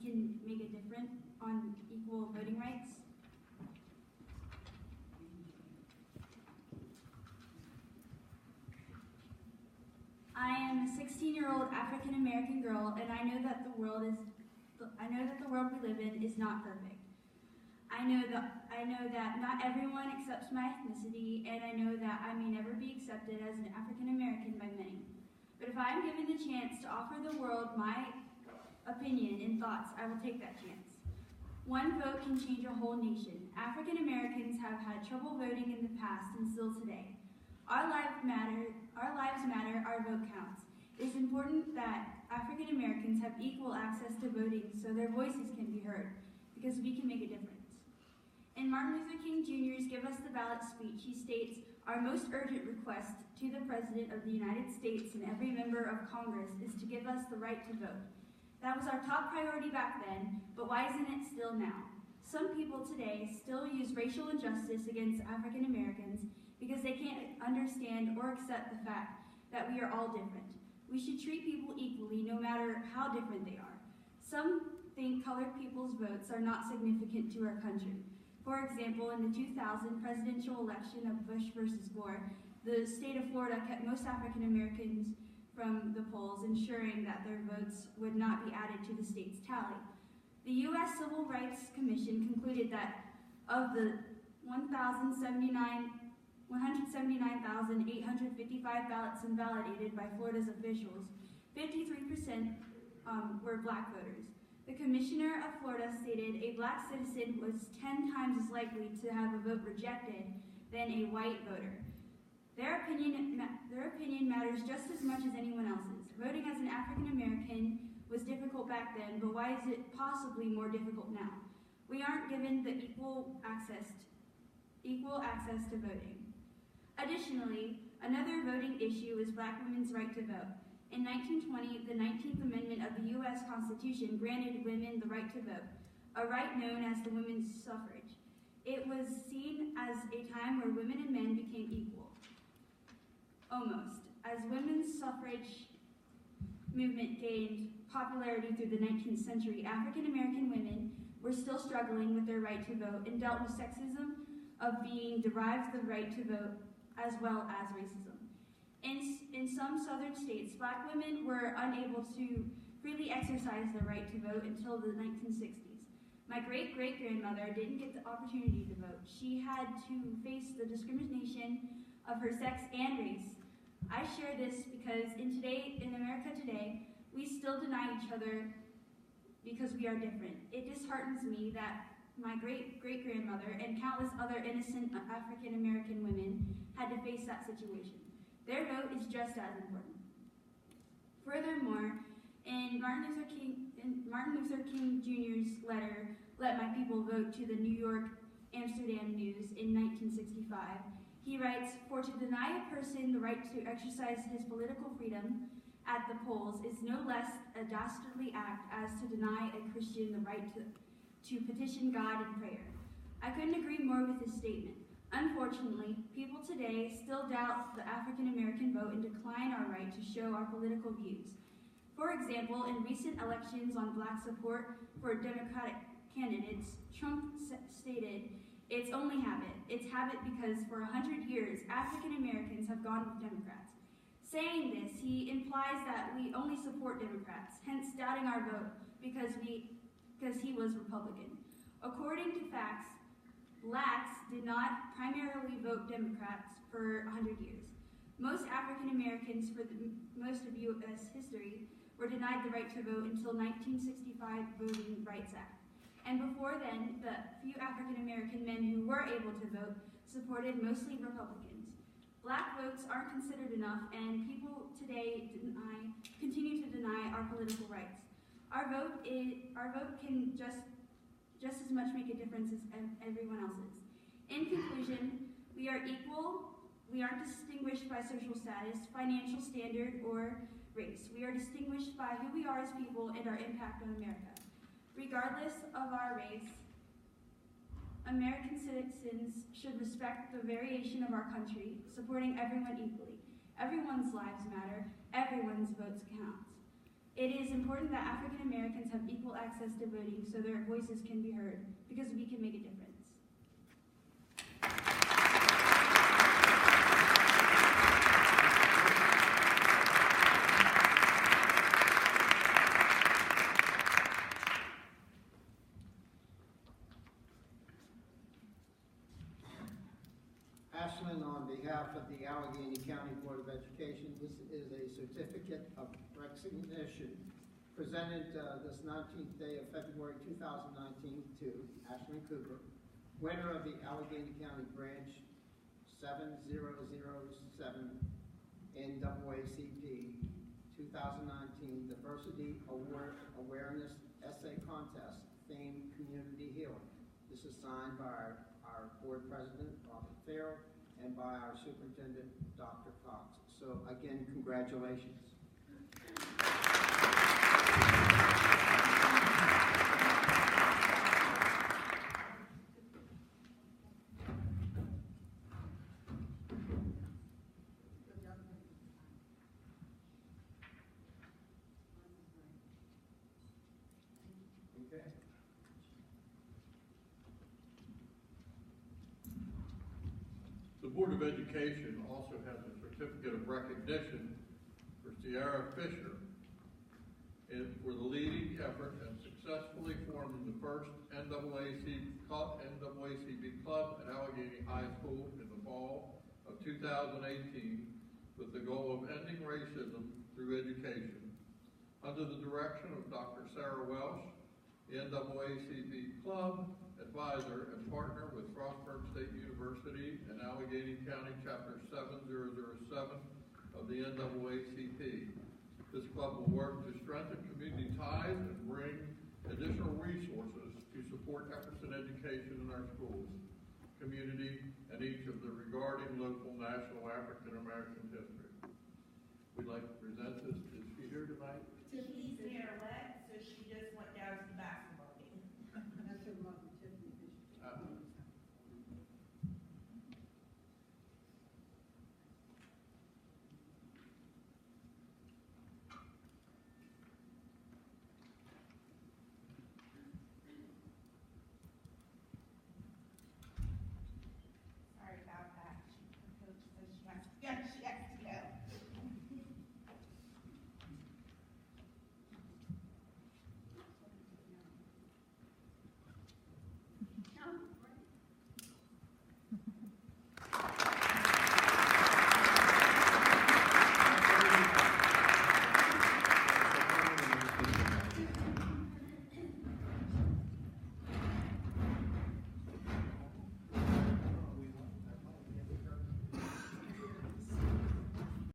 can make a difference on equal voting rights? I am a 16-year-old African American girl, and I know that the world we live in is not perfect. I know that not everyone accepts my ethnicity, and I know that I may never be accepted as an African American by many. But if I am given the chance to offer the world my opinion and thoughts, I will take that chance. One vote can change a whole nation. African Americans have had trouble voting in the past and still today. Our lives matter, our vote counts. It is important that African Americans have equal access to voting so their voices can be heard, because we can make a difference. In Martin Luther King Jr.'s Give Us the Ballot speech, he states, "Our most urgent request to the President of the United States and every member of Congress is to give us the right to vote." That was our top priority back then, but why isn't it still now? Some people today still use racial injustice against African Americans because they can't understand or accept the fact that we are all different. We should treat people equally no matter how different they are. Some think colored people's votes are not significant to our country. For example, in the 2000 presidential election of Bush versus Gore, the state of Florida kept most African Americans from the polls, ensuring that their votes would not be added to the state's tally. The U.S. Civil Rights Commission concluded that of the 179,855 ballots invalidated by Florida's officials, 53% were black voters. The commissioner of Florida stated a black citizen was 10 times as likely to have a vote rejected than a white voter. Their opinion matters just as much as anyone else's. Voting as an African American was difficult back then, but why is it possibly more difficult now? We aren't given the equal access to voting. Additionally, another voting issue is black women's right to vote. In 1920, the 19th Amendment of the U.S. Constitution granted women the right to vote, a right known as the women's suffrage. It was seen as a time where women and men became equal. Almost. As women's suffrage movement gained popularity through the 19th century, African American women were still struggling with their right to vote and dealt with sexism of being derived the right to vote as well as racism. In some southern states, black women were unable to freely exercise their right to vote until the 1960s. My great-great-grandmother didn't get the opportunity to vote. She had to face the discrimination of her sex and race. I share this because in America today, we still deny each other because we are different. It disheartens me that my great-great-grandmother and countless other innocent African American women had to face that situation. Their vote is just as important. Furthermore, in Martin Luther King Jr.'s letter, "Let My People Vote," to the New York Amsterdam News in 1965, he writes, "For to deny a person the right to exercise his political freedom at the polls is no less a dastardly act as to deny a Christian the right to petition God in prayer." I couldn't agree more with his statement. Unfortunately, people today still doubt the African American vote and decline our right to show our political views. For example, in recent elections on black support for Democratic candidates, Trump stated, "It's only habit. It's habit because for 100 years, African Americans have gone with Democrats." Saying this, he implies that we only support Democrats, hence doubting our vote because he was Republican. According to facts, blacks did not primarily vote Democrats for 100 years. Most African Americans for most of U.S. history were denied the right to vote until 1965 Voting Rights Act. And before then, the few African American men who were able to vote supported mostly Republicans. Black votes aren't considered enough, and people today continue to deny our political rights. Our vote can just as much make a difference as everyone else's. In conclusion, we are equal. We aren't distinguished by social status, financial standard, or race. We are distinguished by who we are as people and our impact on America. Regardless of our race, American citizens should respect the variation of our country, supporting everyone equally. Everyone's lives matter. Everyone's votes count. It is important that African Americans have equal access to voting so their voices can be heard, because we can make a difference. Ashland, on behalf of the Allegheny County Board of Education, this is a certificate of recognition presented this 19th day of February 2019 to Ashland Cooper, winner of the Allegheny County Branch 7007 NAACP 2019 Diversity Award Awareness Essay Contest, theme Community Healing. This is signed by our board president, Robert Farrell, and by our superintendent, Dr. Cox. So again, congratulations. Okay. The Board of Education also has a certificate of recognition for Sierra Fisher for the leading effort in successfully forming the first NAACP club at Allegheny High School in the fall of 2018 with the goal of ending racism through education. Under the direction of Dr. Sarah Welsh, the NAACP club advisor and partner with Frostburg State University and Allegheny County Chapter 7007 of the NAACP. This club will work to strengthen community ties and bring additional resources to support efforts in education in our schools, community, and each of the regarding local, national, African American history. We'd like to present this. Is she here tonight? To please